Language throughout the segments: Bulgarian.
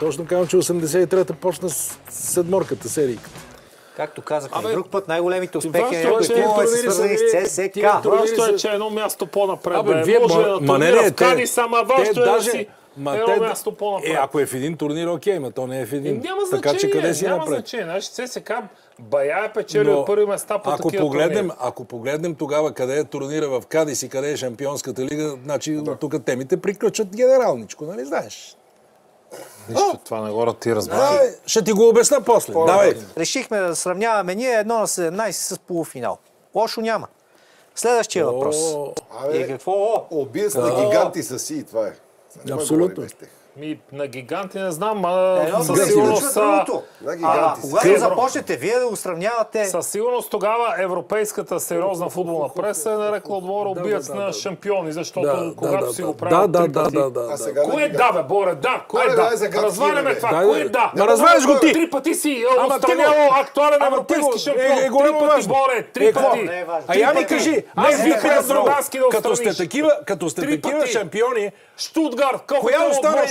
Точно казвам, че 83-та почна с седморката, серийката. Както казахме друг път, най-големите успехи на някои клубове са свързани с ЦСКА. Важно е, че едно място по-напред. Може да турнира в Кадис, ама важно е да си едно място по-напред. Ако е в един турнир, окей, но то не е в един. Няма така че къде си няма напред? значение. Значи ЦСКА бая е печелил от първи места по такива турнири. Ако погледнем тогава къде е турнира в Кадис и къде е Шампионската лига, значи тук темите приключат генералничко, нали знаеш? Нищо, това не го ти разбира. Ще ти го обясна после. Давай. Решихме да сравняваме ние 1/17 с полуфинал. Лошо няма. Следващия въпрос. И какво? Обиец на гиганти са си, това е. Абсолютно. На гиганти не знам, със сигурност когато започнете вие да го сравнявате... Със сигурност тогава европейската сериозна футболна преса е нарекла отбора убиец на шампиони, защото когато си го правят три пъти... Кое да, бе, Боре, да, кое да? Разваляме това, кое да? Разваляш го ти! Три пъти си отстранявал актуален европейски шампион. Три пъти, Боре, три пъти. Я ми кажи, като сте такива шампиони... Штутгарт,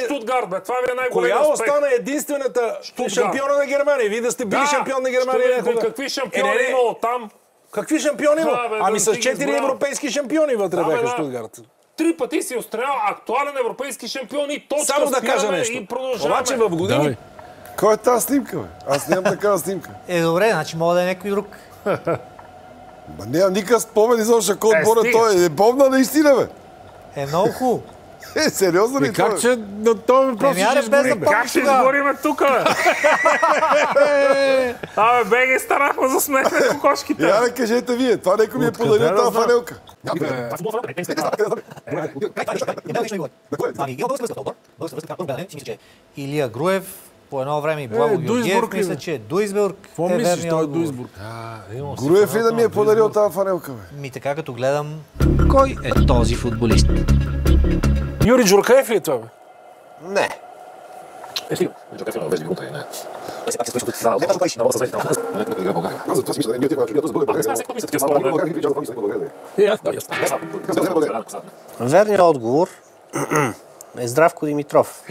Штутгарт, бе, това ви е най-големият коя успех. остана единствената шампиона на Германия? Вие да сте били шампион на Германия. Какви шампиони имало там? Какви шампиони има? Ами с 4 европейски шампиони вътре бяха Штутгарт. Три пъти си отстрелял актуален европейски шампион и точка. Само да кажа нещо. И продължаваме. Обаче в години... Кой е тази снимка, бе? Аз нямам такава снимка. Добре, значи мога да е някой друг. Нямам никакъв спомен изобщо, ако отбора той не помна наистина, бе. Много хубаво. Сериозно ли това? Как че на този въпрос ще изгорим? Как ще изгориме тук, бе? Абе, беги, станахме за смех на кокошките. Я да кажете вие, това некой ми е подарил тази фанелка. Илия Груев, по едно време и Благо Георгиев, мисля, че Дуйсбург е верният отговор. Груев ли да ми е подарил тази фанелка, бе? Така като гледам... Кой е този футболист? Юрий Джуркаев ли е това, бе? Не. Верният отговор е Здравко Димитров.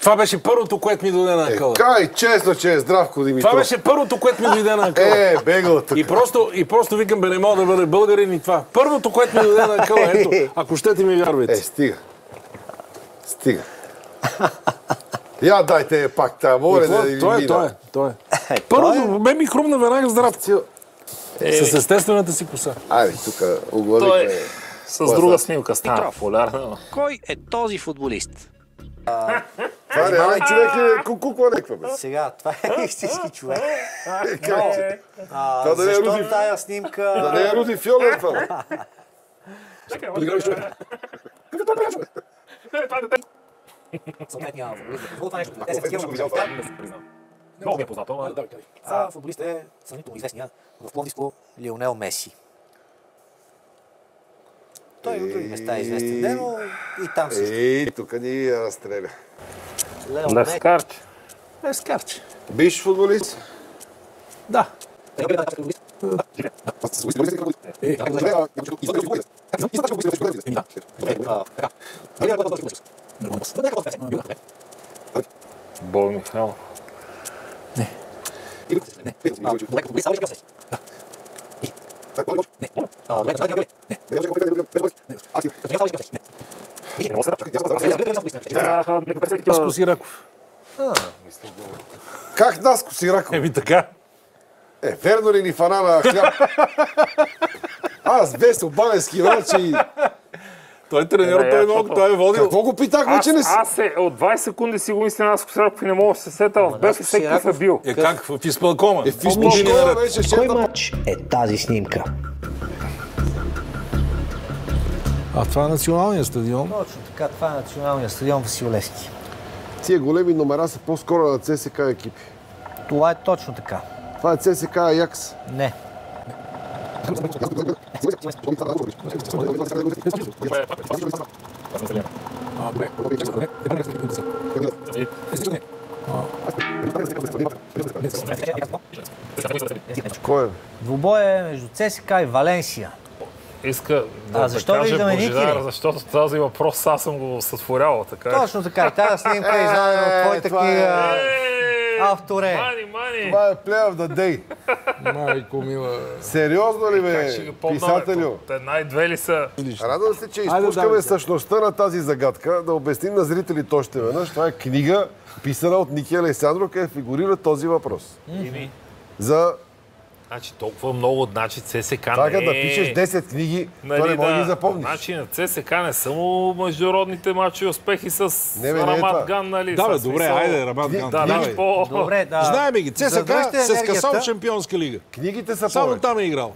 Това беше първото, което ми дойде на акъла. Кай, честно, че е Здравко Димитров. Това беше първото, което ми дойде на акъла. бегал тук. И просто викам, бе, не мога да бъде българин и това. Първото, което ми дойде на акъла, ето, ако щете ми вярвайте. Стига. Стига. Я дайте пак тази, моля да ви мина. Той е. Първо, ме ми хрумна веднага здрав. С естествената си коса. Айде, тук оглавихме... С друга снимка стана популярна. Кой е този футболист? Това реален човек е кукуква някаква, бе. Сега, това е истински човек. Защо тая снимка... Да не е Руди Фьолер, това, бе. Подиграваш човек. Съответния футболист. Много ми е познато. Футболист е сравнително известния в Пловдивско Лионел Меси. Той от други места е известен, но и там също. Тук ни разстреля. Левскарче. Левскарче. Биш футболист? Да. Бог Михайлов. Не. Наско Сираков. Как Наско Сираков? Така. Верно ли ни фана на хляб? Аз без Обаменски обаче и... Той е треньор, той е водил. Какво го питах, че не си? Аз от 20 секунди си го мисля Наско Сираков и не мога да се сета в БФ и всеки какъв е бил. Как? В изпълкома? В изпълкома вече Кой матч е тази снимка? Това е националният стадион. Точно така, това е националният стадион Васил Левски. Тия големи номера са по-скоро на ЦСКА екипи. Това е точно така. Това е ЦСКА Аякс. Не. Кой е? Двубой е между ЦСКА и Валенсия. иска да каже Божидар, защото този въпрос аз съм го сътворявал. Така. Точно така. Тази снимка е извадена от твоите такива автори. Това е Play of the Day. Майко мила. Сериозно ли бе, писателю? Една и две ли са? Радвам се, че изпускаме същността на тази загадка. Да обясним на зрителите още веднъж. Това е книга, писана от Ники Алесандров, където фигурира този въпрос. За... Значи толкова много, значи ЦСКА това да пишеш 10 книги, то не може да ги запомниш. Значи на ЦСКА не само международните мачи успехи с Рамат Ган, нали? Да, бе, добре, айде, Рамат Ган. Добре, да. Знаеме ги, ЦСКА се скъсал в Шампионска лига. Книгите са само там е играл.